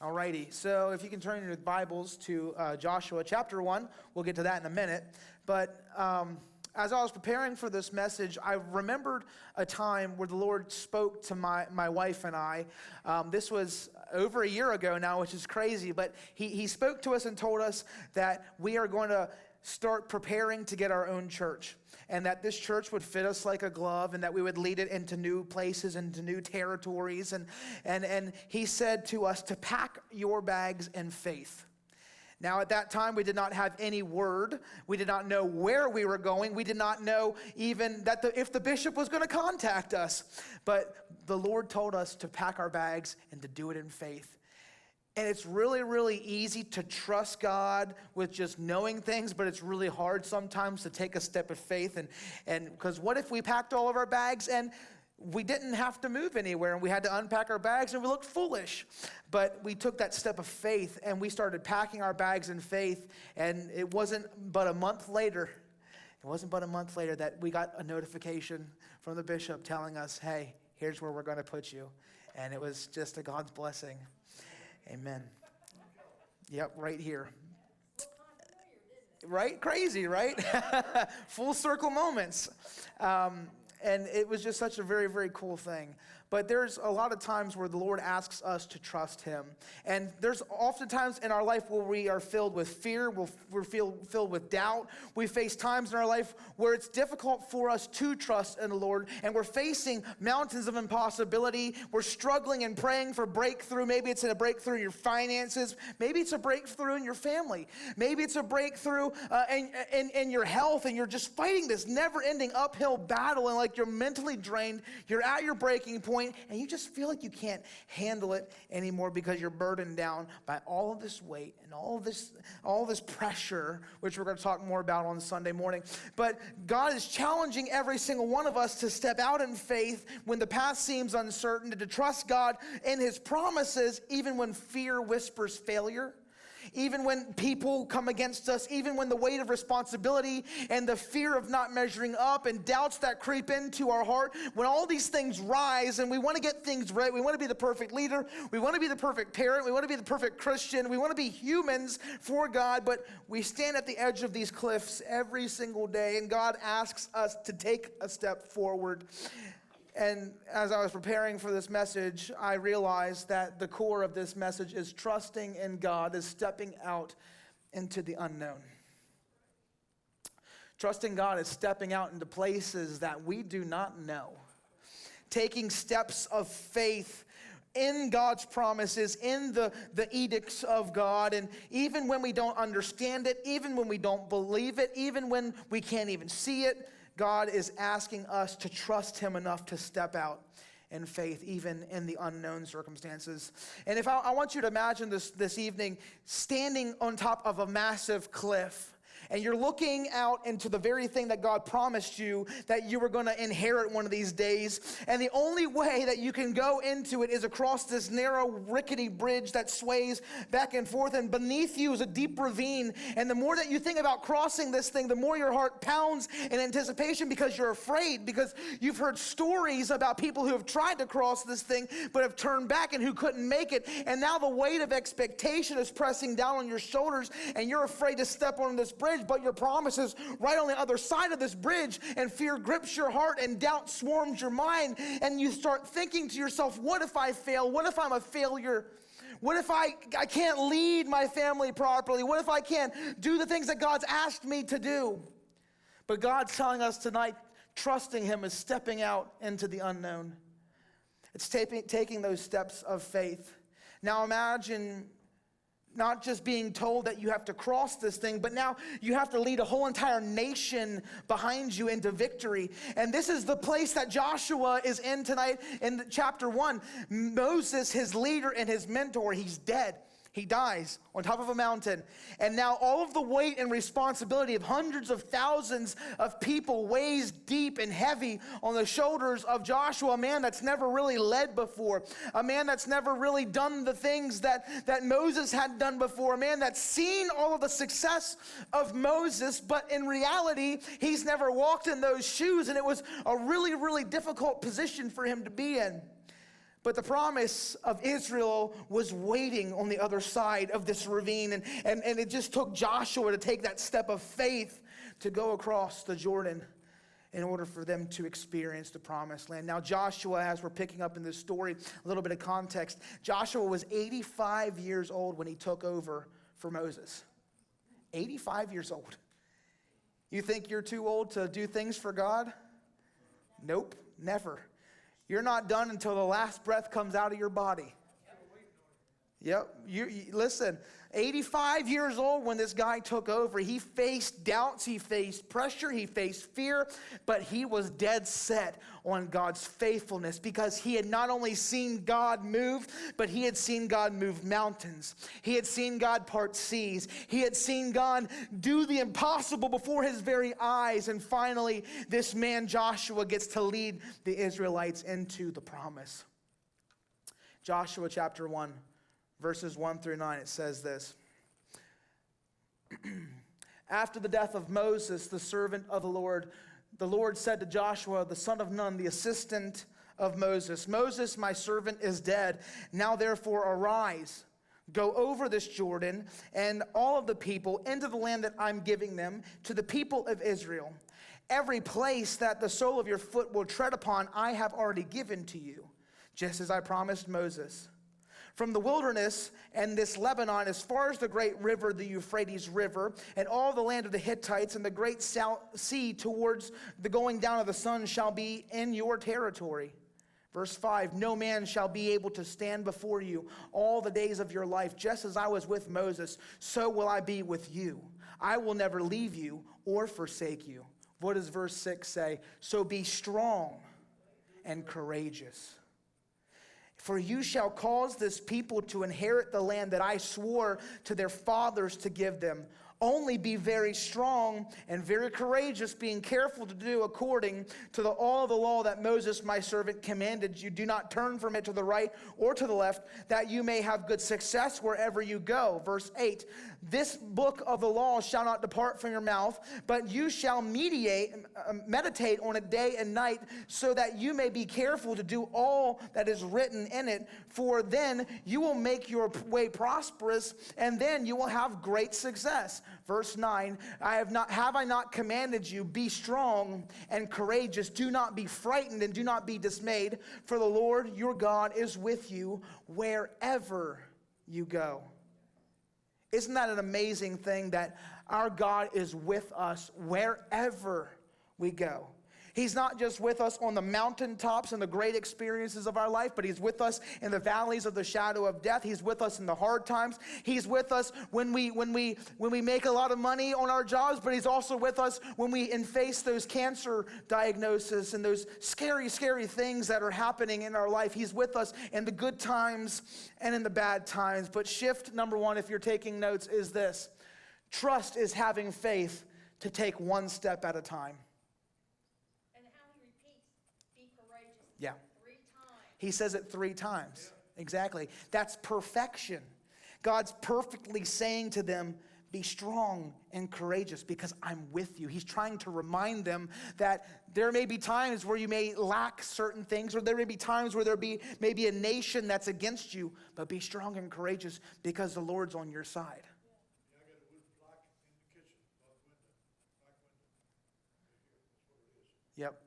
Alrighty, so if you can turn your Bibles to Joshua chapter 1, we'll get to that in a minute. But as I was preparing for this message, I remembered a time where the Lord spoke to my wife and I. This was over a year ago now, which is crazy, but he spoke to us and told us that we are going to start preparing to get our own church, and that this church would fit us like a glove, and that we would lead it into new places, into new territories. And he said to us to pack your bags in faith. Now, at that time, we did not have any word. We did not know where we were going. We did not know even that if the bishop was going to contact us. But the Lord told us to pack our bags and to do it in faith. And it's really, really easy to trust God with just knowing things, but it's really hard sometimes to take a step of faith. And because what if we packed all of our bags and we didn't have to move anywhere and we had to unpack our bags and we looked foolish? But we took that step of faith and we started packing our bags in faith. And it wasn't but a month later that we got a notification from the bishop telling us, hey, here's where we're going to put you. And it was just a God's blessing. Amen. Yep, right here. Right? Crazy, right? Full circle moments. And it was just such a very, very cool thing. But there's a lot of times where the Lord asks us to trust him. And there's oftentimes in our life where we are filled with fear, we're filled with doubt. We face times in our life where it's difficult for us to trust in the Lord, and we're facing mountains of impossibility. We're struggling and praying for breakthrough. Maybe it's a breakthrough in your finances. Maybe it's a breakthrough in your family. Maybe it's a breakthrough in your health, and you're just fighting this never-ending uphill battle, and like you're mentally drained, you're at your breaking point, and you just feel like you can't handle it anymore because you're burdened down by all of this weight and all this pressure, which we're going to talk more about on Sunday morning. But God is challenging every single one of us to step out in faith when the path seems uncertain, to trust God in his promises, even when fear whispers failure. Even when people come against us, even when the weight of responsibility and the fear of not measuring up and doubts that creep into our heart, when all these things rise and we want to get things right, we want to be the perfect leader, we want to be the perfect parent, we want to be the perfect Christian, we want to be humans for God, but we stand at the edge of these cliffs every single day, and God asks us to take a step forward. And as I was preparing for this message, I realized that the core of this message is trusting in God, is stepping out into the unknown. Trusting God is stepping out into places that we do not know. Taking steps of faith in God's promises, in the edicts of God. And even when we don't understand it, even when we don't believe it, even when we can't even see it, God is asking us to trust him enough to step out in faith, even in the unknown circumstances. And if I want you to imagine this evening, standing on top of a massive cliff, and you're looking out into the very thing that God promised you that you were going to inherit one of these days. And the only way that you can go into it is across this narrow, rickety bridge that sways back and forth. And beneath you is a deep ravine. And the more that you think about crossing this thing, the more your heart pounds in anticipation because you're afraid, because you've heard stories about people who have tried to cross this thing but have turned back and who couldn't make it. And now the weight of expectation is pressing down on your shoulders, and you're afraid to step on this bridge. But your promise is right on the other side of this bridge, and fear grips your heart and doubt swarms your mind, and you start thinking to yourself, what if I fail? What if I'm a failure? What if I can't lead my family properly? What if I can't do the things that God's asked me to do? But God's telling us tonight, trusting him is stepping out into the unknown. It's taking those steps of faith. Now imagine not just being told that you have to cross this thing, but now you have to lead a whole entire nation behind you into victory. And this is the place that Joshua is in tonight in chapter 1. Moses, his leader and his mentor, he's dead. He dies on top of a mountain. And now all of the weight and responsibility of hundreds of thousands of people weighs deep and heavy on the shoulders of Joshua, a man that's never really led before, a man that's never really done the things that Moses had done before, a man that's seen all of the success of Moses, but in reality, he's never walked in those shoes, and it was a really, really difficult position for him to be in. But the promise of Israel was waiting on the other side of this ravine. And it just took Joshua to take that step of faith to go across the Jordan in order for them to experience the promised land. Now Joshua, as we're picking up in this story, a little bit of context, Joshua was 85 years old when he took over for Moses. 85 years old. You think you're too old to do things for God? Nope, never. You're not done until the last breath comes out of your body. Yep. You listen, 85 years old when this guy took over. He faced doubts, he faced pressure, he faced fear, but he was dead set on God's faithfulness because he had not only seen God move, but he had seen God move mountains. He had seen God part seas. He had seen God do the impossible before his very eyes. And finally, this man Joshua gets to lead the Israelites into the promise. Joshua chapter 1. Verses 1 through 9, it says this. After the death of Moses, the servant of the Lord said to Joshua, the son of Nun, the assistant of Moses, Moses, my servant, is dead. Now therefore arise, go over this Jordan and all of the people into the land that I'm giving them to the people of Israel. Every place that the sole of your foot will tread upon, I have already given to you, just as I promised Moses. From the wilderness and this Lebanon, as far as the great river, the Euphrates River, and all the land of the Hittites and the great sea towards the going down of the sun shall be in your territory. Verse 5, no man shall be able to stand before you all the days of your life. Just as I was with Moses, so will I be with you. I will never leave you or forsake you. What does verse 6 say? So be strong and courageous. For you shall cause this people to inherit the land that I swore to their fathers to give them. Only be very strong and very courageous, being careful to do according to all the law that Moses my servant commanded you. Do not turn from it to the right or to the left, that you may have good success wherever you go. Verse 8, this book of the law shall not depart from your mouth, but you shall meditate on it day and night, so that you may be careful to do all that is written in it. For then you will make your way prosperous, and then you will have great success. Verse 9, have I not commanded you, be strong and courageous. Do not be frightened and do not be dismayed, for the Lord your God is with you wherever you go. Isn't that an amazing thing that our God is with us wherever we go? He's not just with us on the mountaintops and the great experiences of our life, but he's with us in the valleys of the shadow of death. He's with us in the hard times. He's with us when we make a lot of money on our jobs, but he's also with us when we face those cancer diagnoses and those scary, scary things that are happening in our life. He's with us in the good times and in the bad times. But shift number one, if you're taking notes, is this. Trust is having faith to take one step at a time. Yeah. 3 times. He says it 3 times. Yeah. Exactly. That's perfection. God's perfectly saying to them, be strong and courageous because I'm with you. He's trying to remind them that there may be times where you may lack certain things, or there may be times where there be maybe a nation that's against you, but be strong and courageous because the Lord's on your side. Yeah, I got a wood block in the kitchen, above the window, back window. That's what it is. Yep.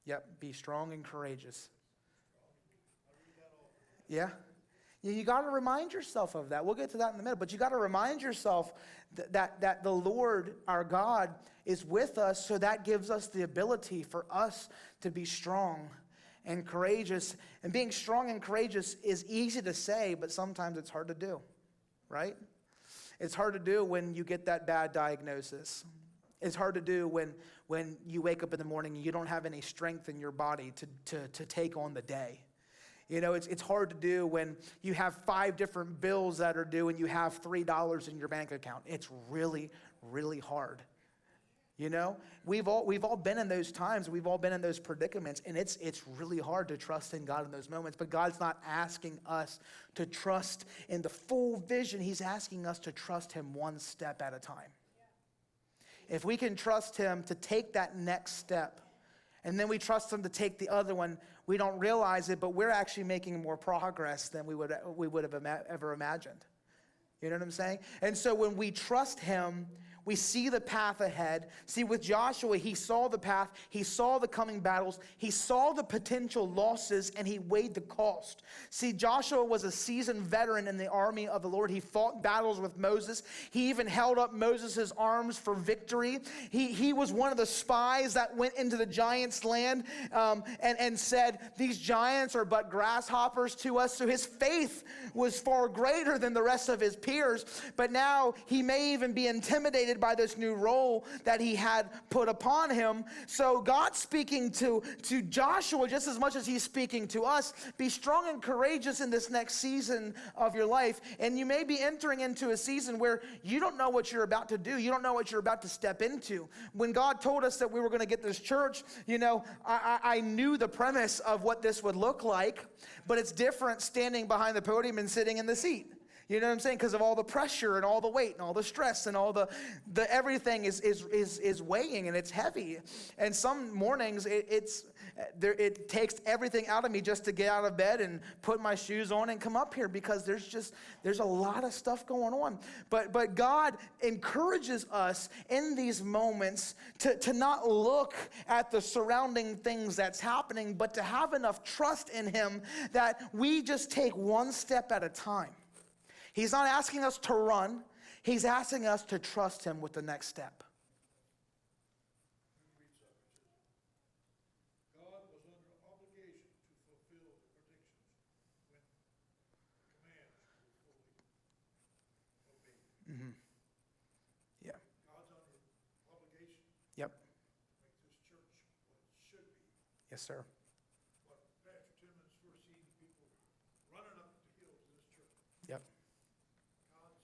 Yep, be strong and courageous. Yeah. You got to remind yourself of that. We'll get to that in a minute, but you got to remind yourself that the Lord, our God, is with us, so that gives us the ability for us to be strong and courageous. And being strong and courageous is easy to say, but sometimes it's hard to do, right? It's hard to do when you get that bad diagnosis. It's hard to do when you wake up in the morning and you don't have any strength in your body to take on the day. You know, it's hard to do when you have 5 different bills that are due and you have $3 in your bank account. It's really, really hard. You know, we've all been in those times. We've all been in those predicaments, and it's really hard to trust in God in those moments. But God's not asking us to trust in the full vision. He's asking us to trust him one step at a time. If we can trust him to take that next step And then we trust him to take the other one. We don't realize it, but we're actually making more progress than we would have ever imagined. You know what I'm saying? And so when we trust him, we see the path ahead. See, with Joshua, he saw the path. He saw the coming battles. He saw the potential losses, and he weighed the cost. See, Joshua was a seasoned veteran in the army of the Lord. He fought battles with Moses. He even held up Moses' arms for victory. He was one of the spies that went into the giants' land and said, these giants are but grasshoppers to us. So his faith was far greater than the rest of his peers. But now he may even be intimidated by this new role that he had put upon him. So God's speaking to Joshua just as much as he's speaking to us. Be strong and courageous in this next season of your life. And you may be entering into a season where you don't know what you're about to do. You don't know what you're about to step into. When God told us that we were going to get this church, I knew the premise of what this would look like, but it's different standing behind the podium and sitting in the seat. You know what I'm saying? Because of all the pressure and all the weight and all the stress and all the everything is weighing and it's heavy. And some mornings it takes everything out of me just to get out of bed and put my shoes on and come up here because there's a lot of stuff going on. But God encourages us in these moments to not look at the surrounding things that's happening, but to have enough trust in him that we just take one step at a time. He's not asking us to run. He's asking us to trust him with the next step. God was under obligation to fulfill the predictions when commands were fully obeyed. Mm-hmm. Yeah. God's under obligation Yep. to make this church what it should be. Yes, sir. What Pastor Timmons foreseen people running up the hill to this church. Yep. God's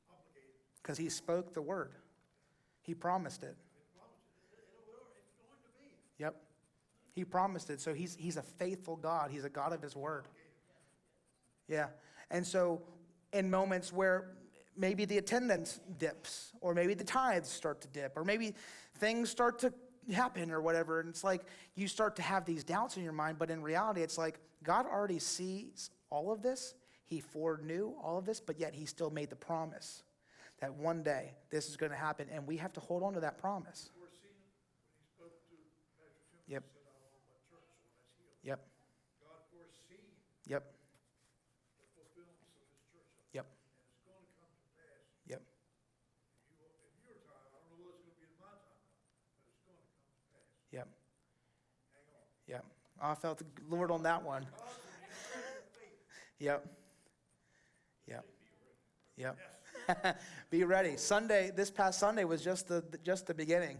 obligated. Because he spoke the word. He promised it. It promised it. It's going to be. Yep. He promised it. So he's a faithful God. He's a God of his word. Yeah. And so in moments where maybe the attendance dips, or maybe the tithes start to dip, or maybe things start to happen or whatever, and it's like you start to have these doubts in your mind, but in reality it's like God already sees all of this. He foreknew all of this, but yet he still made the promise that one day this is going to happen, and we have to hold on to that promise. Foreseen when he spoke to Pastor Timmons, Yep. he said, I want my church when that's healed. Yep. God foreseen Yep. the fulfillment of his church. Yep. And it's going to come to pass. Yep. In your time, I don't know whether it's going to be in my time, but it's going to come to pass. Yep. Hang on. Yep. I felt the Lord on that one. Yep. Yep. Yep. Be ready. This past Sunday was just the beginning.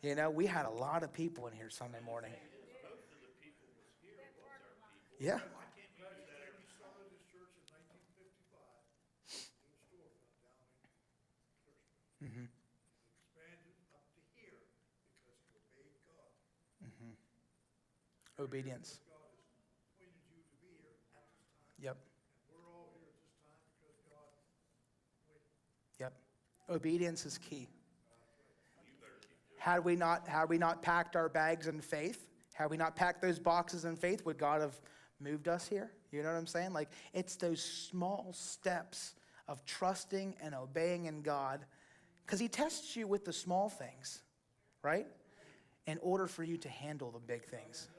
We had a lot of people in here Sunday morning. Yeah. I can't imagine that. When we started this church in 1955, little storefront down in Clearsburg. Mm-hmm. Expanded up to here because he obeyed God. Mm-hmm. Obedience. God has appointed you to be here at this time. Yep. And we're all here at this time because God waited. Yep. Obedience is key. Had we not packed our bags in faith, had we not packed those boxes in faith, would God have moved us here? You know what I'm saying? Like, it's those small steps of trusting and obeying in God, because he tests you with the small things, right? In order for you to handle the big things.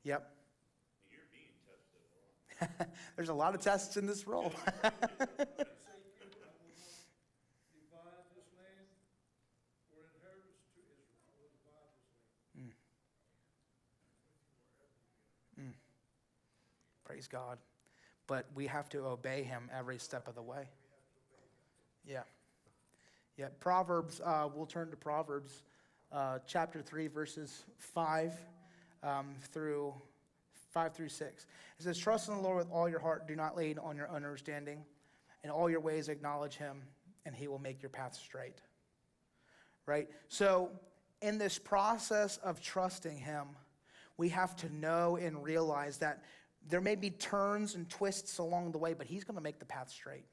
Yep. There's a lot of tests in this role. Divide this land for inheritance to Israel. We'll divide this land. Praise God. But we have to obey him every step of the way. Yeah. Yeah. Proverbs, we'll turn to Proverbs chapter 3, verses 5 through 6. It says, trust in the Lord with all your heart. Do not lean on your understanding. In all your ways acknowledge him, and he will make your path straight. Right? So in this process of trusting him, we have to know and realize that there may be turns and twists along the way, but he's going to make the path straight.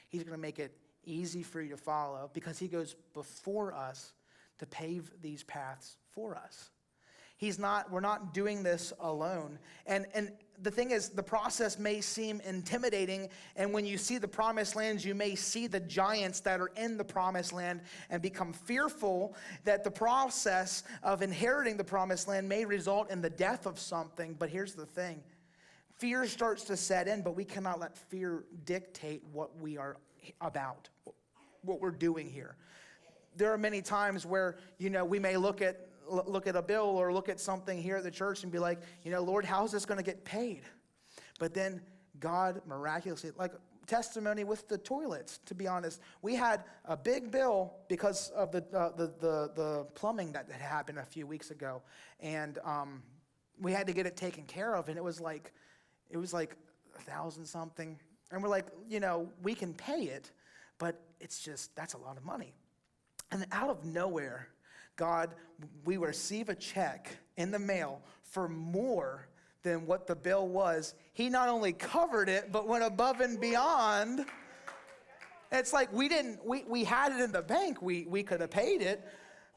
He's going to make it easy for you to follow because he goes before us to pave these paths for us. We're not doing this alone. And the thing is, the process may seem intimidating, and when you see the promised lands, you may see the giants that are in the promised land and become fearful that the process of inheriting the promised land may result in the death of something. But here's the thing. Fear starts to set in, but we cannot let fear dictate what we are about, what we're doing here. There are many times where, we may look at a bill or look at something here at the church and be like, Lord, how's this going to get paid? But then God miraculously, like testimony with the toilets, to be honest. We had a big bill because of the plumbing that had happened a few weeks ago. And we had to get it taken care of. And it was like 1,000 something. And we're like, we can pay it, but that's a lot of money. And out of nowhere, God, we receive a check in the mail for more than what the bill was. He not only covered it, but went above and beyond. It's like we had it in the bank. We could have paid it,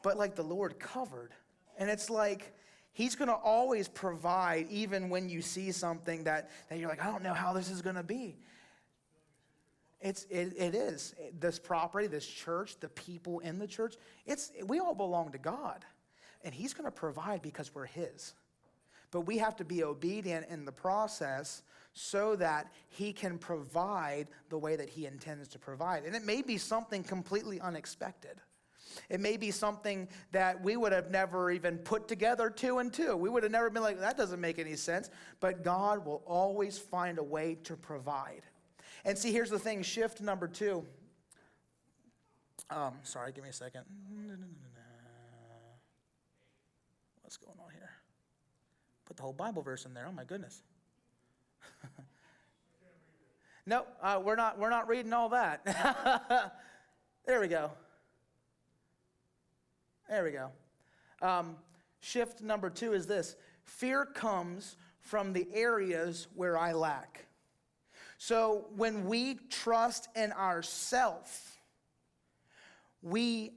but like the Lord covered. And it's like He's going to always provide, even when you see something that you're like, I don't know how this is going to be. It is. This property, this church, the people in the church, we all belong to God. And He's going to provide because we're His. But we have to be obedient in the process so that He can provide the way that He intends to provide. And it may be something completely unexpected. It may be something that we would have never even put together 2 and 2. We would have never been like, that doesn't make any sense. But God will always find a way to provide. And see, here's the thing, shift number 2. Sorry, give me a second. What's going on here? Put the whole Bible verse in there. Oh my goodness. No, we're not reading all that. There we go. There we go. Shift number 2 is this. Fear comes from the areas where I lack. So when we trust in ourselves, we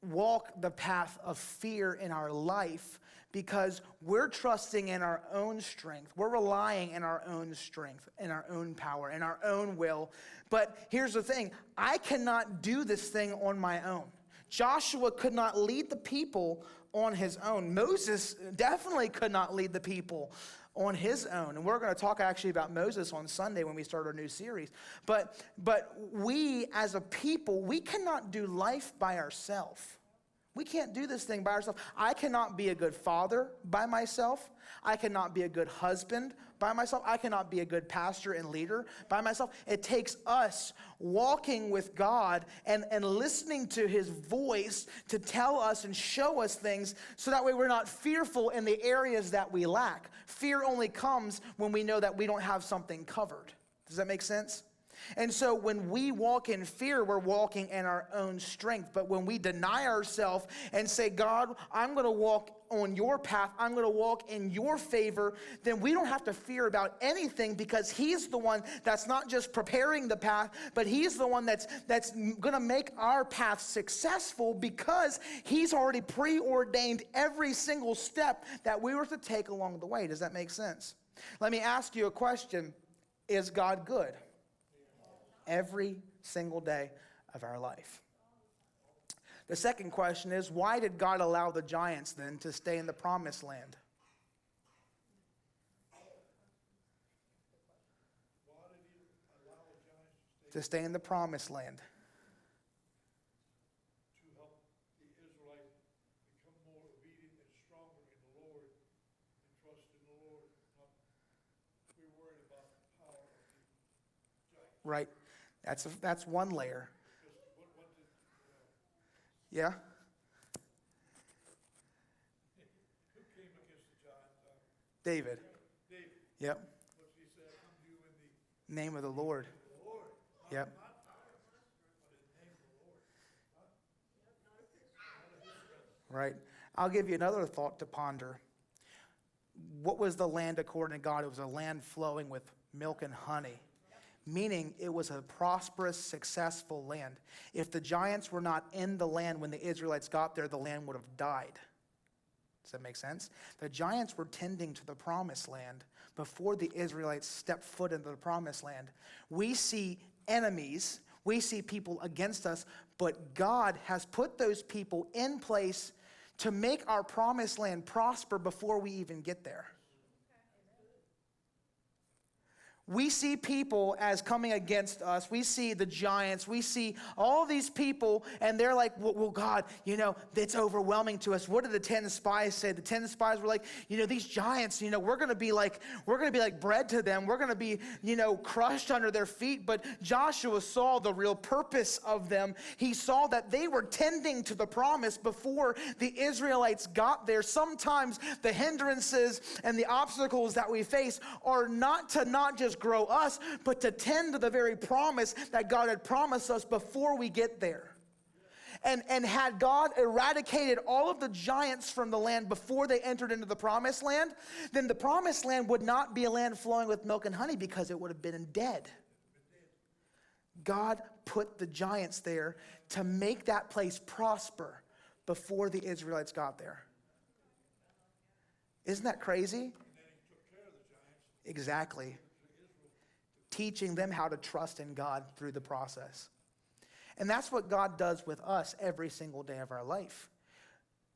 walk the path of fear in our life because we're trusting in our own strength. We're relying in our own strength, in our own power, in our own will. But here's the thing. I cannot do this thing on my own. Joshua could not lead the people on his own. Moses definitely could not lead the people on his own. And we're going to talk actually about Moses on Sunday when we start our new series. But we as a people, we cannot do life by ourselves. We can't do this thing by ourselves. I cannot be a good father by myself. I cannot be a good husband by myself. I cannot be a good pastor and leader by myself. It takes us walking with God and listening to His voice to tell us and show us things so that way we're not fearful in the areas that we lack. Fear only comes when we know that we don't have something covered. Does that make sense? And so when we walk in fear, we're walking in our own strength. But when we deny ourselves and say, God, I'm going to walk on your path, I'm going to walk in your favor, then we don't have to fear about anything because He's the one that's not just preparing the path, but He's the one that's going to make our path successful because He's already preordained every single step that we were to take along the way. Does that make sense? Let me ask you a question. Is God good? Every single day of our life. The second question is, why did God allow the giants then to stay in the promised land? Why did He allow the giants To stay in the promised land. to help the Israelites become more obedient and stronger in the Lord and trust in the Lord, not be worried about the power of the giants? Right. That's one layer. Because what did, Yeah? who came against the giants? David. David. Yep. What he said, I come to you in the Name of the Lord. Lord. Yep. Not power, but in the name of the Lord. Right. I'll give you another thought to ponder. What was the land according to God? It was a land flowing with milk and honey. meaning it was a prosperous, successful land. If the giants were not in the land when the Israelites got there, the land would have died. Does that make sense? The giants were tending to the promised land before the Israelites stepped foot into the promised land. We see enemies, we see people against us, but God has put those people in place to make our promised land prosper before we even get there. We see people as coming against us. We see the giants. We see all these people, and they're like, well, God, it's overwhelming to us. What did the 10 spies say? The 10 spies were like, these giants, we're going to be like bread to them. We're going to be, crushed under their feet. But Joshua saw the real purpose of them. He saw that they were tending to the promise before the Israelites got there. Sometimes the hindrances and the obstacles that we face are not just grow us, but to tend to the very promise that God had promised us before we get there. And had God eradicated all of the giants from the land before they entered into the promised land, then the promised land would not be a land flowing with milk and honey because it would have been dead. God put the giants there to make that place prosper before the Israelites got there. Isn't that crazy? Exactly. Teaching them how to trust in God through the process. And that's what God does with us every single day of our life.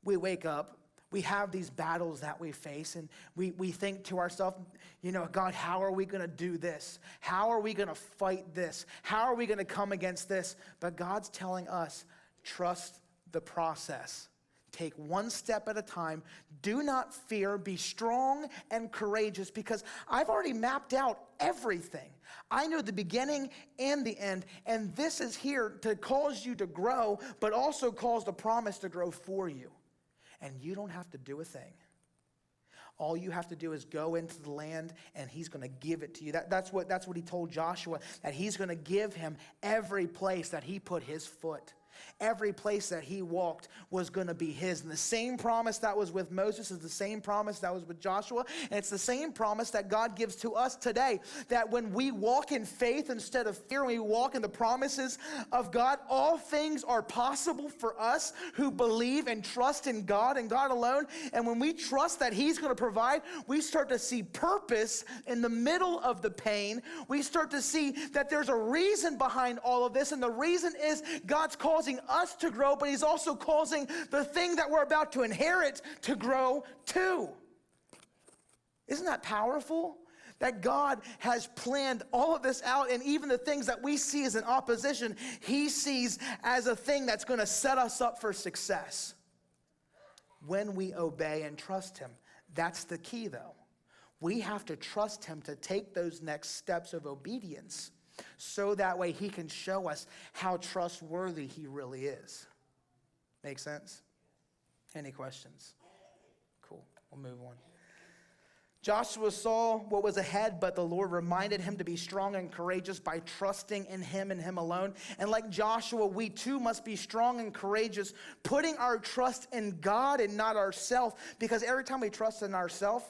We wake up, we have these battles that we face, and we think to ourselves, God, how are we going to do this? How are we going to fight this? How are we going to come against this? But God's telling us, trust the process. Take one step at a time. Do not fear. Be strong and courageous, because I've already mapped out everything. I know the beginning and the end, and this is here to cause you to grow, but also cause the promise to grow for you. And you don't have to do a thing. All you have to do is go into the land, and he's going to give it to you. That's what he told Joshua, that he's going to give him every place that he put his foot. Every place that he walked was going to be his. And the same promise that was with Moses is the same promise that was with Joshua. And it's the same promise that God gives to us today. That when we walk in faith instead of fear, when we walk in the promises of God, all things are possible for us who believe and trust in God and God alone. And when we trust that he's going to provide, we start to see purpose in the middle of the pain. We start to see that there's a reason behind all of this. And the reason is God's causing us to grow, but he's also causing the thing that we're about to inherit to grow too. Isn't that powerful? That God has planned all of this out, and even the things that we see as an opposition, he sees as a thing that's going to set us up for success. When we obey and trust him. That's the key, though. We have to trust him to take those next steps of obedience, so that way he can show us how trustworthy he really is. Make sense? Any questions? Cool. We'll move on. Joshua saw what was ahead, but the Lord reminded him to be strong and courageous by trusting in him and him alone. And like Joshua, we too must be strong and courageous, putting our trust in God and not ourselves, because every time we trust in ourselves,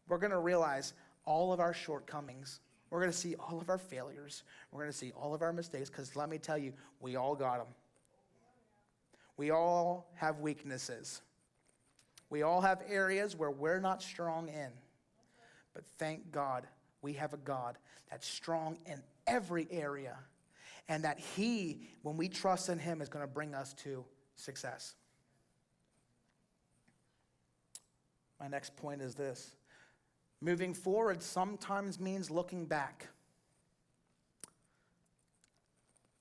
we're going to realize all of our shortcomings. We're going to see all of our failures. We're going to see all of our mistakes, because let me tell you, we all got them. We all have weaknesses. We all have areas where we're not strong in. But thank God we have a God that's strong in every area, and that he, when we trust in him, is going to bring us to success. My next point is this. Moving forward sometimes means looking back.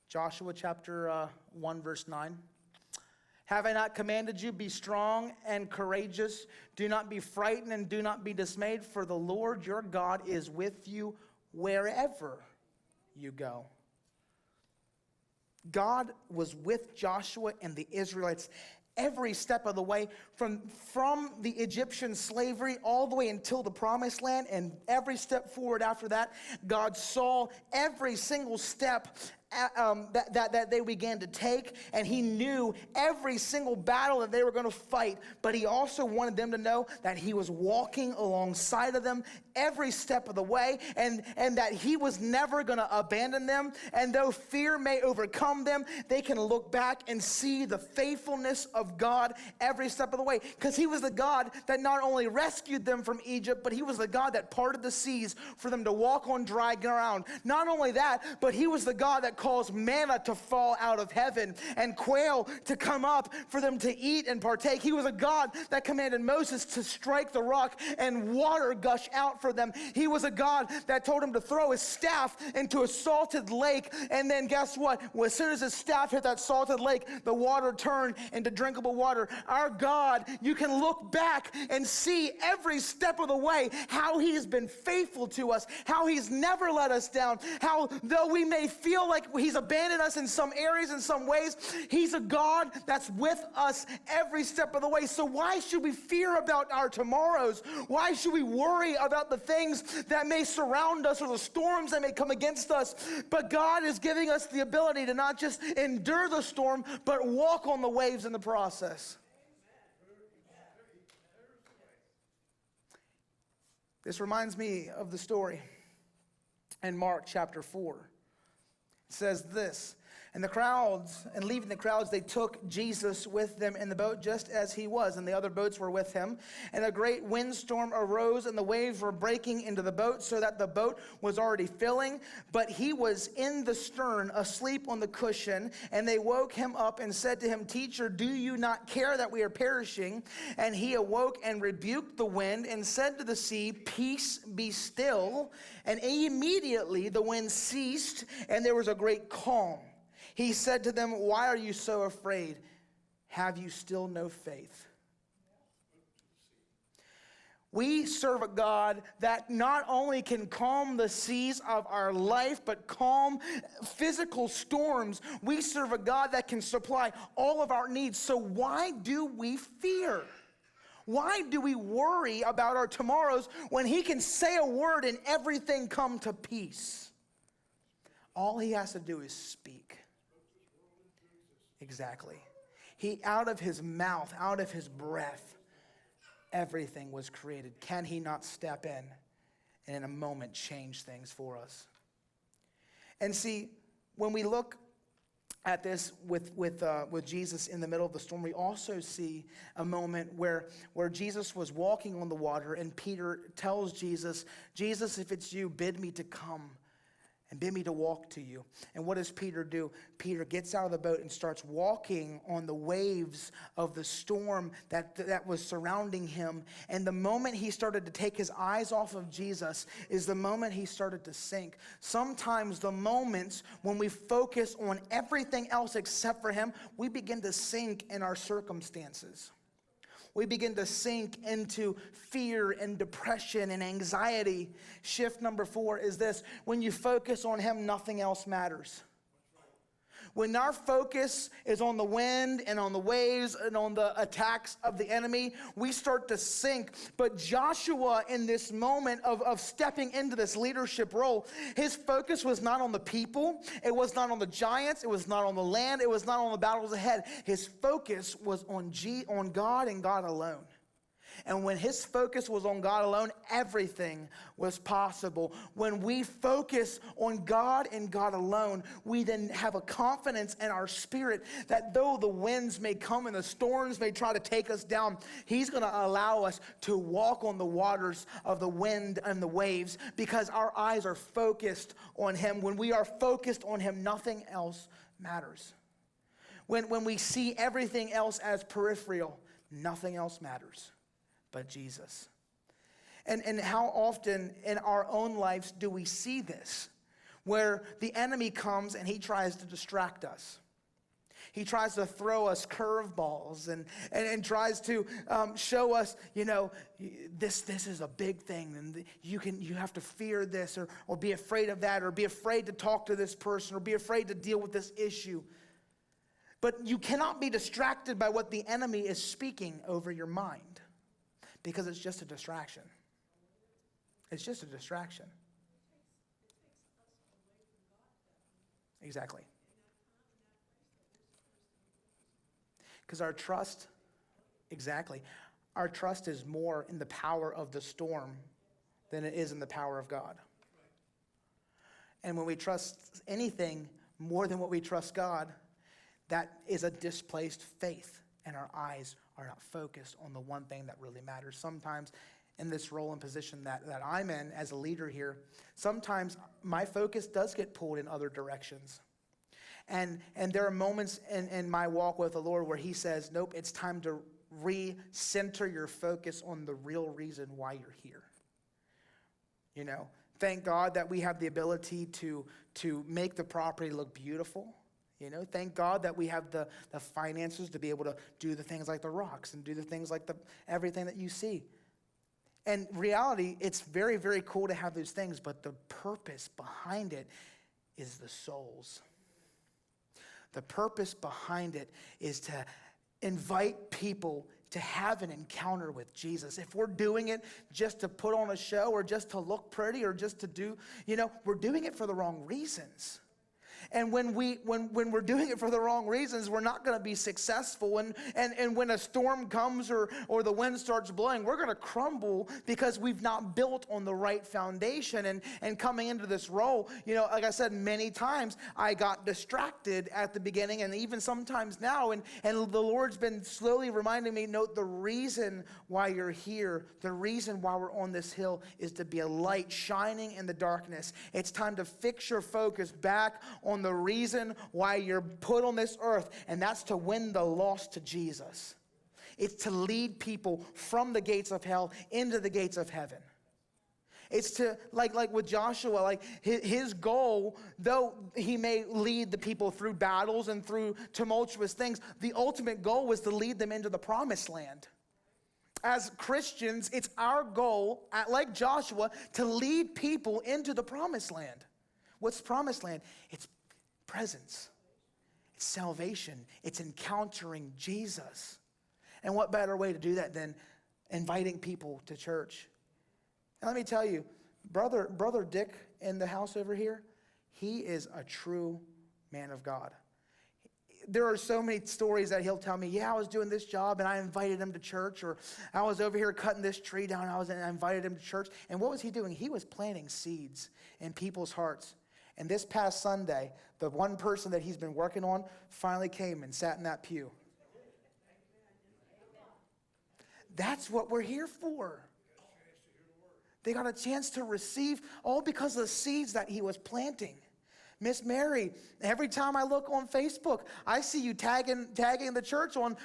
Joshua chapter 1, verse 9. Have I not commanded you, be strong and courageous? Do not be frightened and do not be dismayed, for the Lord your God is with you wherever you go. God was with Joshua and the Israelites every step of the way, from the Egyptian slavery all the way until the promised land, and every step forward after that. God saw every single step that they began to take, and he knew every single battle that they were going to fight, but he also wanted them to know that he was walking alongside of them every step of the way, and that he was never going to abandon them. And though fear may overcome them, they can look back and see the faithfulness of God every step of the way, because he was the God that not only rescued them from Egypt, but he was the God that parted the seas for them to walk on dry ground. Not only that, but he was the God that caused manna to fall out of heaven and quail to come up for them to eat and partake. He was a God that commanded Moses to strike the rock and water gush out for them. He was a God that told him to throw his staff into a salted lake, and then guess what? Well, as soon as his staff hit that salted lake, the water turned into drinkable water. Our God, you can look back and see every step of the way how he has been faithful to us, how he's never let us down, how though we may feel like he's abandoned us in some areas, in some ways, he's a God that's with us every step of the way. So why should we fear about our tomorrows? Why should we worry about the things that may surround us or the storms that may come against us? But God is giving us the ability to not just endure the storm, but walk on the waves in the process. This reminds me of the story in Mark chapter 4. It says this, and leaving the crowds, they took Jesus with them in the boat just as he was, and the other boats were with him. And a great windstorm arose, and the waves were breaking into the boat, so that the boat was already filling. But he was in the stern, asleep on the cushion. And they woke him up and said to him, "Teacher, do you not care that we are perishing?" And he awoke and rebuked the wind and said to the sea, "Peace, be still." And immediately the wind ceased, and there was a great calm. He said to them, "Why are you so afraid? Have you still no faith?" We serve a God that not only can calm the seas of our life, but calm physical storms. We serve a God that can supply all of our needs. So why do we fear? Why do we worry about our tomorrows when he can say a word and everything come to peace? All he has to do is speak. Exactly. He, out of his mouth, out of his breath, everything was created. Can he not step in and in a moment change things for us? And see, when we look at this with Jesus in the middle of the storm, we also see a moment where Jesus was walking on the water, and Peter tells Jesus, "Jesus, if it's you, bid me to come and bid me to walk to you." And what does Peter do? Peter gets out of the boat and starts walking on the waves of the storm that was surrounding him. And the moment he started to take his eyes off of Jesus is the moment he started to sink. Sometimes the moments when we focus on everything else except for him, we begin to sink in our circumstances. We begin to sink into fear and depression and anxiety. Shift number 4 is this: when you focus on him, nothing else matters. When our focus is on the wind and on the waves and on the attacks of the enemy, we start to sink. But Joshua, in this moment of stepping into this leadership role, his focus was not on the people, it was not on the giants, it was not on the land, it was not on the battles ahead. His focus was on God and God alone. And when his focus was on God alone, everything was possible. When we focus on God and God alone, we then have a confidence in our spirit that though the winds may come and the storms may try to take us down, he's going to allow us to walk on the waters of the wind and the waves because our eyes are focused on him. When we are focused on him, nothing else matters. When we see everything else as peripheral, nothing else matters but Jesus. And how often in our own lives do we see this? Where the enemy comes and he tries to distract us. He tries to throw us curveballs and tries to show us, this is a big thing, and you have to fear this or be afraid of that, or be afraid to talk to this person, or be afraid to deal with this issue. But you cannot be distracted by what the enemy is speaking over your mind, because it's just a distraction. It's just a distraction. Exactly. Because our trust, exactly, our trust is more in the power of the storm than it is in the power of God. And when we trust anything more than what we trust God, that is a displaced faith, and our eyes are not focused on the one thing that really matters. Sometimes in this role and position that I'm in as a leader here, sometimes my focus does get pulled in other directions. And there are moments in my walk with the Lord where he says, nope, it's time to recenter your focus on the real reason why you're here. You know, thank God that we have the ability to make the property look beautiful. You know, thank God that we have the finances to be able to do the things like the rocks and do the things like everything that you see. And reality, it's very, very cool to have those things, but the purpose behind it is the souls. The purpose behind it is to invite people to have an encounter with Jesus. If we're doing it just to put on a show or just to look pretty or just to do, we're doing it for the wrong reasons. And when we're doing it for the wrong reasons, we're not going to be successful. And when a storm comes or the wind starts blowing, we're going to crumble because we've not built on the right foundation. And coming into this role, like I said many times, I got distracted at the beginning and even sometimes now. And the Lord's been slowly reminding me, note the reason why you're here, the reason why we're on this hill is to be a light shining in the darkness. It's time to fix your focus back on the reason why you're put on this earth, and that's to win the lost to Jesus. It's to lead people from the gates of hell into the gates of heaven. It's to, like with Joshua, like his goal, though he may lead the people through battles and through tumultuous things, the ultimate goal was to lead them into the promised land. As Christians, it's our goal, like Joshua, to lead people into the promised land. What's promised land? It's presence. It's salvation. It's encountering Jesus. And what better way to do that than inviting people to church? And let me tell you, brother Dick in the house over here, he is a true man of God. There are so many stories that he'll tell me, yeah, I was doing this job and I invited him to church, or I was over here cutting this tree down and I invited him to church. And what was he doing? He was planting seeds in people's hearts. And this past Sunday, the one person that he's been working on finally came and sat in that pew. That's what we're here for. They got a chance to receive, all because of the seeds that he was planting. Miss Mary, every time I look on Facebook, I see you tagging the church on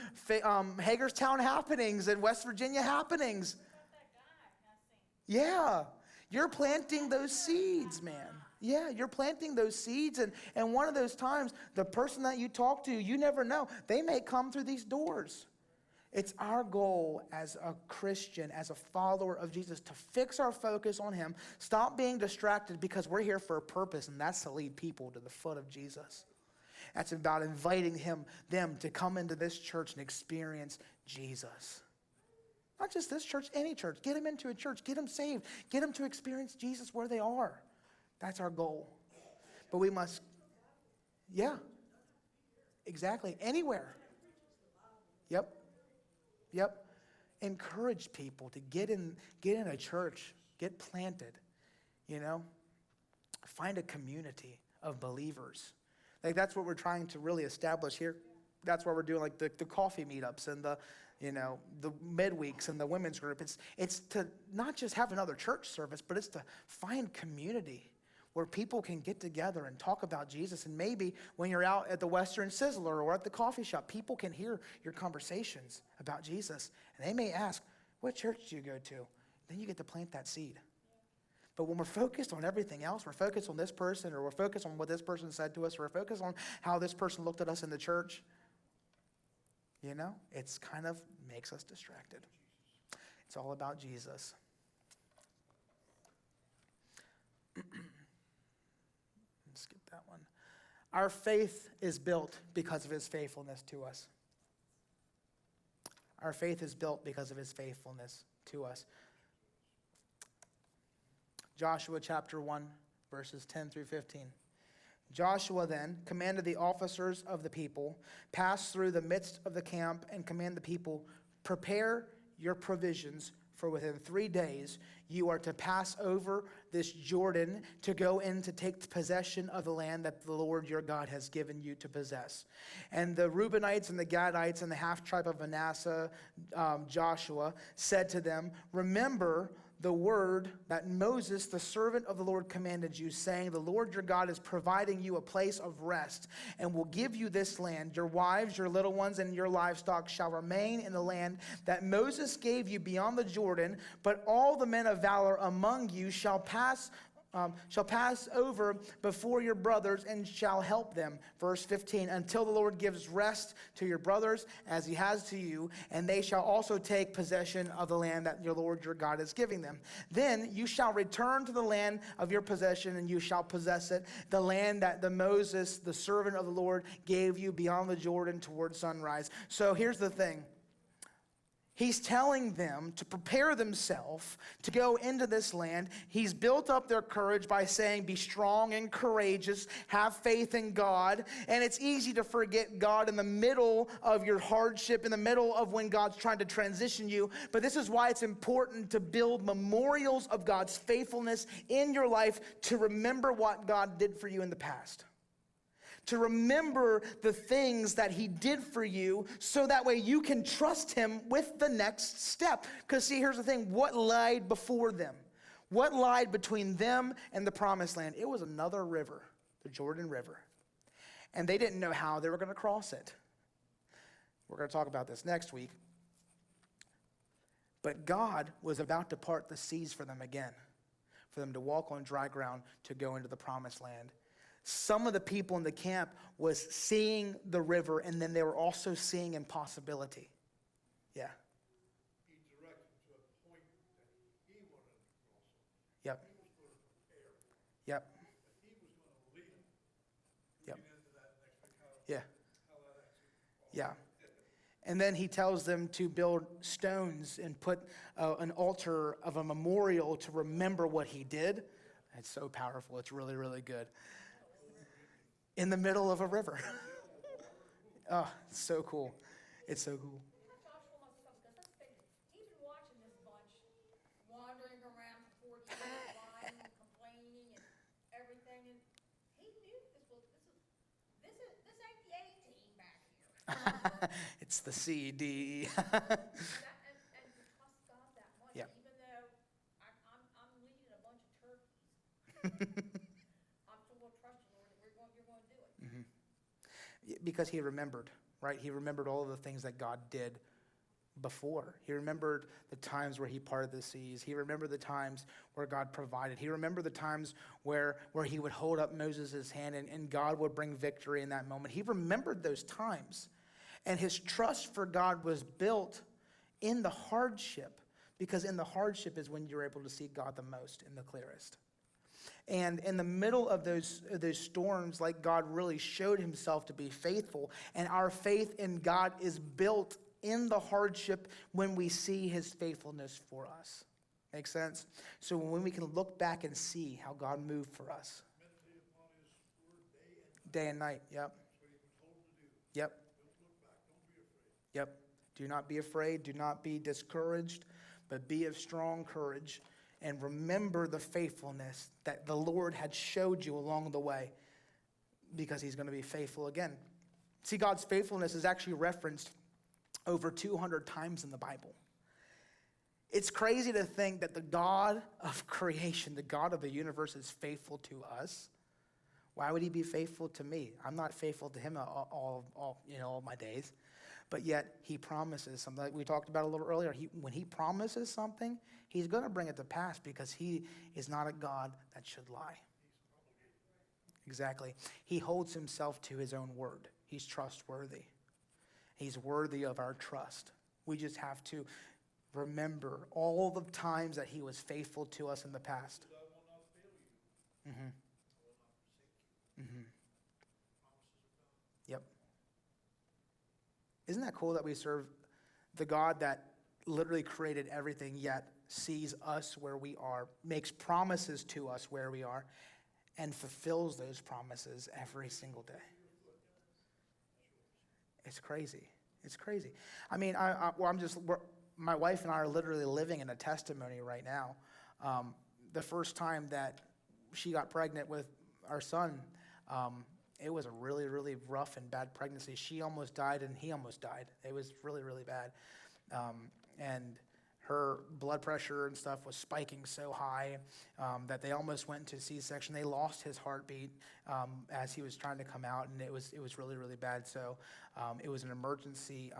Hagerstown happenings and West Virginia happenings. Yeah, you're planting those seeds, man. Yeah, you're planting those seeds, and one of those times, the person that you talk to, you never know, they may come through these doors. It's our goal as a Christian, as a follower of Jesus, to fix our focus on him, stop being distracted because we're here for a purpose, and that's to lead people to the foot of Jesus. That's about inviting them to come into this church and experience Jesus. Not just this church, any church. Get them into a church. Get them saved. Get them to experience Jesus where they are. That's our goal. But we must, yeah, exactly, anywhere. Yep. Encourage people to get in a church, get planted, Find a community of believers. Like that's what we're trying to really establish here. That's why we're doing like the coffee meetups and the midweeks and the women's group. It's to not just have another church service, but it's to find community where people can get together and talk about Jesus. And maybe when you're out at the Western Sizzler or at the coffee shop, people can hear your conversations about Jesus. And they may ask, what church do you go to? Then you get to plant that seed. But when we're focused on everything else, we're focused on this person, or we're focused on what this person said to us, or we're focused on how this person looked at us in the church, it's kind of makes us distracted. It's all about Jesus. Skip that one. Our faith is built because of his faithfulness to us. Our faith is built because of his faithfulness to us. Joshua chapter 1, verses 10 through 15. Joshua then commanded the officers of the people, pass through the midst of the camp and command the people, prepare your provisions, for within 3 days you are to pass over this Jordan to go in to take possession of the land that the Lord your God has given you to possess. And the Reubenites and the Gadites and the half-tribe of Manasseh, Joshua, said to them, remember the word that Moses, the servant of the Lord, commanded you, saying, the Lord your God is providing you a place of rest and will give you this land. Your wives, your little ones, and your livestock shall remain in the land that Moses gave you beyond the Jordan, but all the men of valor among you shall pass over before your brothers and shall help them. Verse 15, until the Lord gives rest to your brothers as he has to you, and they shall also take possession of the land that your Lord your God is giving them. Then you shall return to the land of your possession, and you shall possess it, the land that Moses, the servant of the Lord, gave you beyond the Jordan toward sunrise. So here's the thing. He's telling them to prepare themselves to go into this land. He's built up their courage by saying, be strong and courageous, have faith in God. And it's easy to forget God in the middle of your hardship, in the middle of when God's trying to transition you. But this is why it's important to build memorials of God's faithfulness in your life to remember what God did for you in the past. To remember the things that he did for you so that way you can trust him with the next step. Because see, here's the thing. What lied before them? What lied between them and the promised land? It was another river, the Jordan River. And they didn't know how they were going to cross it. We're going to talk about this next week. But God was about to part the seas for them again, for them to walk on dry ground to go into the promised land. Some of the people in the camp was seeing the river, and then they were also seeing impossibility. Yeah. He directed to a point that he wanted to cross on. Yep. He was going to prepare. Yep. That he was going to lead them. Yep. We'll get into that next week, how Yeah. that actually Yeah. And then he tells them to build stones and put an altar of a memorial to remember what he did. It's so powerful. It's really, really good. In the middle of a river. Oh, it's so cool. It's so cool. Joshua must have, because let's face it, he's been watching this bunch wandering around for 40 years, lying and complaining and everything, and he knew this ain't the A team back here. It's the CD. And to trust God that much, Yeah. even though I'm leading a bunch of turkeys, I'm still going to trust you, Lord, that you're going to do it. Because he remembered, right? He remembered all of the things that God did before. He remembered the times where he parted the seas. He remembered the times where God provided. He remembered the times where he would hold up Moses' hand and God would bring victory in that moment. He remembered those times. And his trust for God was built in the hardship, because in the hardship is when you're able to see God the most and the clearest. And in the middle of those storms, like, God really showed himself to be faithful. And our faith in God is built in the hardship when we see his faithfulness for us. Make sense? So when we can look back and see how God moved for us. meditate upon his word Day and night. Yep. That's what he was told to do. Yep. Don't look back. Don't be afraid. Yep. Do not be afraid. Do not be discouraged, but be of strong courage. And remember the faithfulness that the Lord had showed you along the way, because he's going to be faithful again. See, God's faithfulness is actually referenced over 200 times in the Bible. It's crazy to think that the God of creation, the God of the universe, is faithful to us. Why would he be faithful to me? I'm not faithful to him all my days. But yet he promises something, like we talked about a little earlier. When he promises something, he's going to bring it to pass, because he is not a God that should lie. Exactly. He holds himself to his own word. He's trustworthy. He's worthy of our trust. We just have to remember all the times that he was faithful to us in the past. I will not fail you. Mm-hmm. I will not forsake you. Mm-hmm. Promises of God. Yep. Isn't that cool that we serve the God that literally created everything, yet sees us where we are, makes promises to us where we are, and fulfills those promises every single day. It's crazy. It's crazy. I mean, my wife and I are literally living in a testimony right now. The first time that she got pregnant with our son, it was a really, really rough and bad pregnancy. She almost died and he almost died. It was really, really bad. And her blood pressure and stuff was spiking so high that they almost went into C-section. They lost his heartbeat as he was trying to come out, and it was really, really bad. So it was an emergency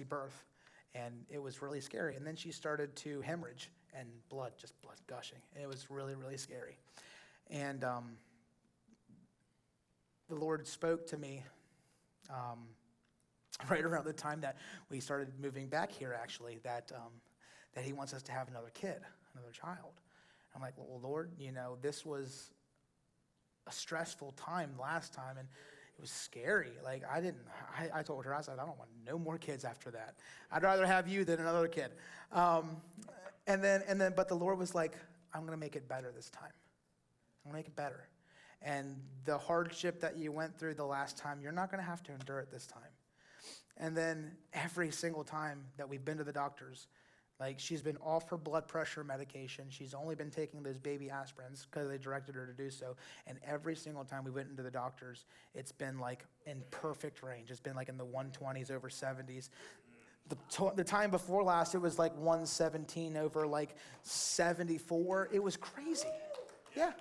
birth, and it was really scary. And then she started to hemorrhage and blood gushing. And it was really, really scary. And the Lord spoke to me right around the time that we started moving back here, actually, that he wants us to have another kid, another child. I'm like, well, Lord, this was a stressful time last time, and it was scary. Like, I told her, I said, I don't want no more kids after that. I'd rather have you than another kid. But the Lord was like, I'm going to make it better this time. I'm going to make it better. And the hardship that you went through the last time, you're not going to have to endure it this time. And then every single time that we've been to the doctors, like, she's been off her blood pressure medication. She's only been taking those baby aspirins because they directed her to do so. And every single time we went into the doctors, it's been like in perfect range. It's been like in the 120s over 70s. The time before last, it was like 117 over like 74. It was crazy. Yeah.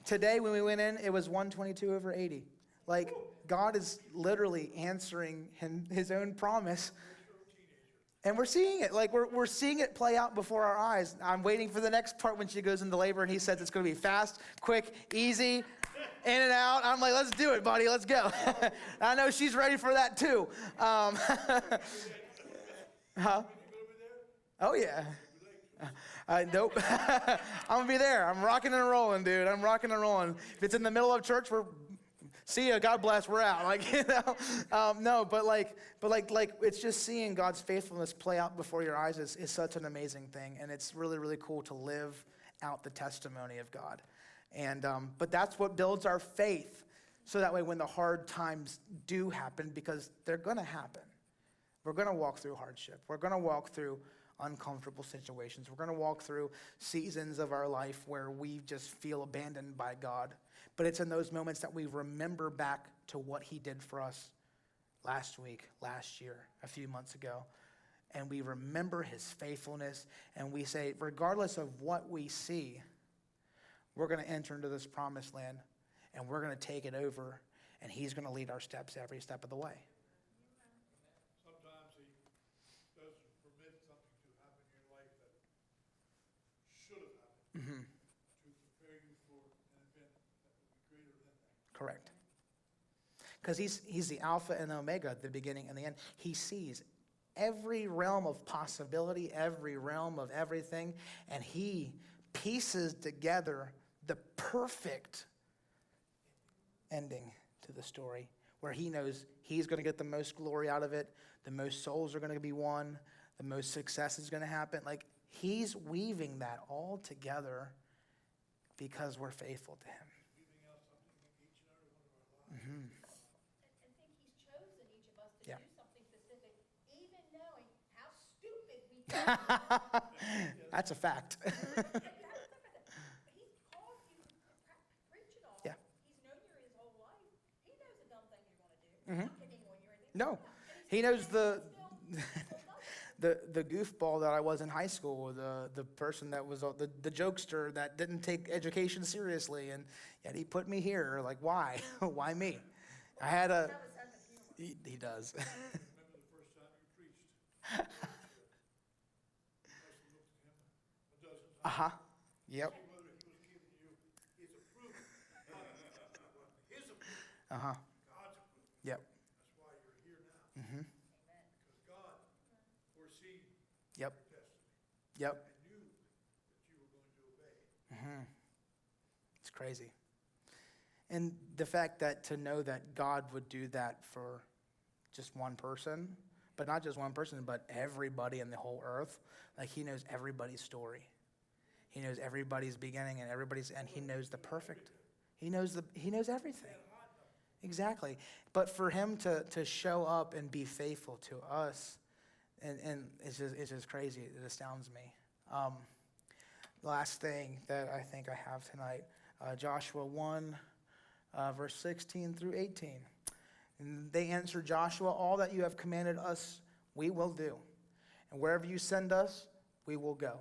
Today when we went in, it was 122 over 80. Like, God is literally answering his own promise. And we're seeing it. Like, we're seeing it play out before our eyes. I'm waiting for the next part when she goes into labor, and he says it's going to be fast, quick, easy, in and out. I'm like, let's do it, buddy. Let's go. I know she's ready for that too. Huh? Oh, yeah. Nope. I'm going to be there. I'm rocking and rolling, dude. I'm rocking and rolling. If it's in the middle of church, see ya, God bless, we're out. Like, no, but it's just seeing God's faithfulness play out before your eyes is such an amazing thing. And it's really, really cool to live out the testimony of God. And, but that's what builds our faith. So that way when the hard times do happen, because they're going to happen, we're going to walk through hardship. We're going to walk through uncomfortable situations. We're going to walk through seasons of our life where we just feel abandoned by God. But it's in those moments that we remember back to what he did for us last week, last year, a few months ago. And we remember his faithfulness. And we say, regardless of what we see, we're going to enter into this promised land. And we're going to take it over. And he's going to lead our steps every step of the way. Sometimes he doesn't permit something to happen in your life that should have happened. Mm-hmm. Correct. Because he's the Alpha and the Omega, the beginning and the end. He sees every realm of possibility, every realm of everything, and he pieces together the perfect ending to the story where he knows he's going to get the most glory out of it, the most souls are going to be won, the most success is going to happen. Like, he's weaving that all together because we're faithful to him. Mm-hmm. And think he's chosen each of us to do something specific, even knowing how stupid we can. That's a fact. He's called you to preach it all. Yeah. He's known you his whole life. He knows the dumb thing you're going to do. Mm-hmm. Not picking on you or anything. No, he knows the goofball that I was in high school, the person that was the jokester that didn't take education seriously, and yet he put me here. Like, why? Why me? I had a. He does. Remember the first time you preached? You must have looked at him a dozen times. Uh-huh. Yep. See whether he was giving you his approval. His approval. Uh-huh. God's approval. Yep. That's why you're here now. Mm-hmm. Because God foreseen Yep. your destiny. Yep. And knew that you were going to obey. Mm-hmm. It's crazy. And the fact that to know that God would do that for just one person, but not just one person, but everybody in the whole earth, like he knows everybody's story. He knows everybody's beginning and everybody's end. He knows the perfect. He knows everything. Exactly. But for him to show up and be faithful to us, and it's just crazy. It astounds me. Last thing that I think I have tonight, Joshua 1, verse 16 through 18. And they answered Joshua, all that you have commanded us, we will do. And wherever you send us, we will go.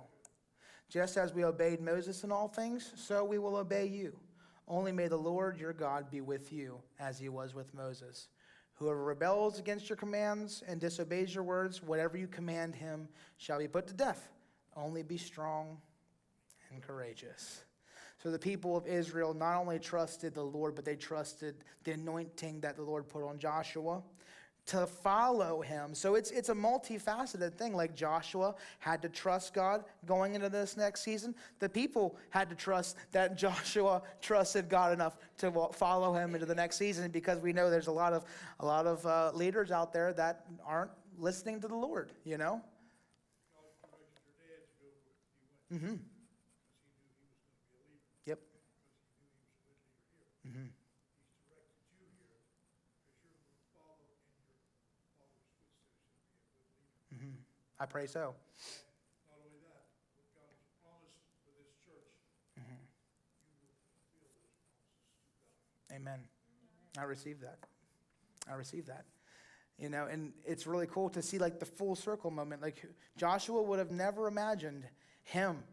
Just as we obeyed Moses in all things, so we will obey you. Only may the Lord your God be with you, as he was with Moses. Whoever rebels against your commands and disobeys your words, whatever you command him shall be put to death. Only be strong and courageous. So the people of Israel not only trusted the Lord, but they trusted the anointing that the Lord put on Joshua to follow him. So it's a multifaceted thing. Like Joshua had to trust God going into this next season. The people had to trust that Joshua trusted God enough to follow him into the next season, because we know there's a lot of leaders out there that aren't listening to the Lord, you know? God directed your dad to go where he went. Mm-hmm. Because he knew he was going to be a leader. Yep. Because he knew he was a good leader here. Mm-hmm. He's directed you here because you're going to follow in your father's footsteps and be a good leader. Mm-hmm. I pray so. Not only that, what God has promised for this church, Mm-hmm. you will fulfill those promises to God. Amen. I receive that. I receive that. You know, and it's really cool to see like the full circle moment. Like Joshua would have never imagined him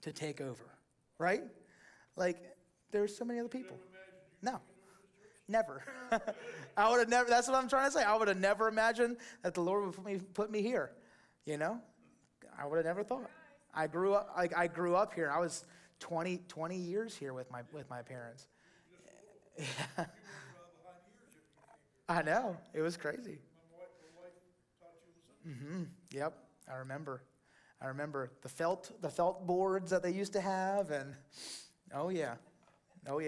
to take over, right? Like there's so many other people. No, never. I would have never, that's what I'm trying to say. I would have never imagined that the Lord would put me here, you know? I would have never thought. I grew up here. I was 20 years here with my parents. Yeah. I know. It was crazy. My wife taught you something. Mm-hmm. Yep. I remember the felt boards that they used to have, and oh yeah,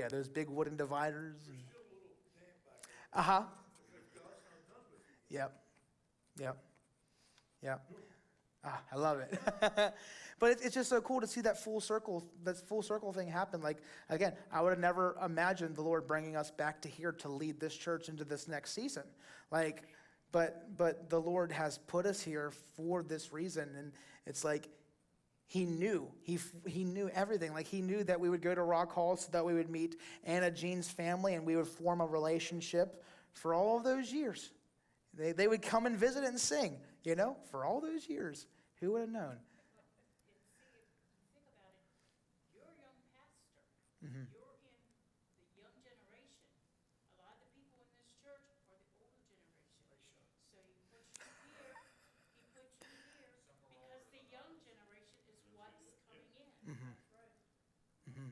those big wooden dividers. And, Still a little damp back there uh-huh. because God's not done with you. Yep. I love it. But it's just so cool to see that full circle thing happen. Like, again, I would have never imagined the Lord bringing us back to here to lead this church into this next season. Like, but the Lord has put us here for this reason. And it's like, he knew everything. Like, he knew that we would go to Rock Hall so that we would meet Anna Jean's family and we would form a relationship for all of those years. They would come and visit and sing, you know, for all those years. Who would have known? Think about it. You're a young pastor. Mm-hmm. You're in the young generation. A lot of the people in this church are the older generation. So he puts you here because the young generation is what's coming in. Mm-hmm. Mm-hmm.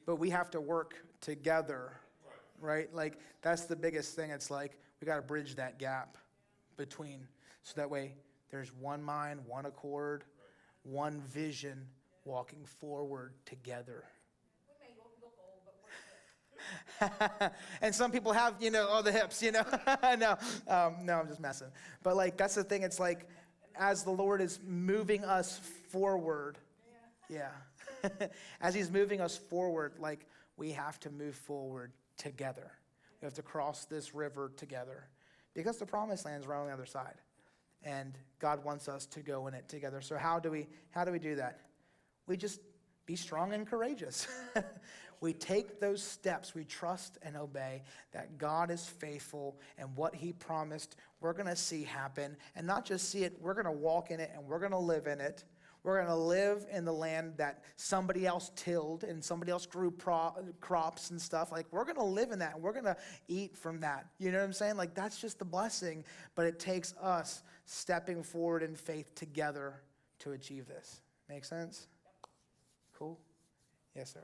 But we have to work together, right? Like, that's the biggest thing. It's like we got to bridge that gap between, so that way there's one mind, one accord, one vision, walking forward together. We may look old, but we're good. And some people have, the hips, No, I'm just messing. But like, that's the thing. It's like, as the Lord is moving us forward, as he's moving us forward, like, we have to move forward together. We have to cross this river together, because the promised land is right on the other side, and God wants us to go in it together. So how do we do that? We just be strong and courageous. We take those steps. We trust and obey that God is faithful, and what he promised, we're going to see happen. And not just see it, we're going to walk in it, and we're going to live in it. We're going to live in the land that somebody else tilled and somebody else grew crops and stuff. Like, we're going to live in that, and we're going to eat from that. You know what I'm saying? Like, that's just the blessing. But it takes us stepping forward in faith together to achieve this. Make sense? Cool? Yes, sir.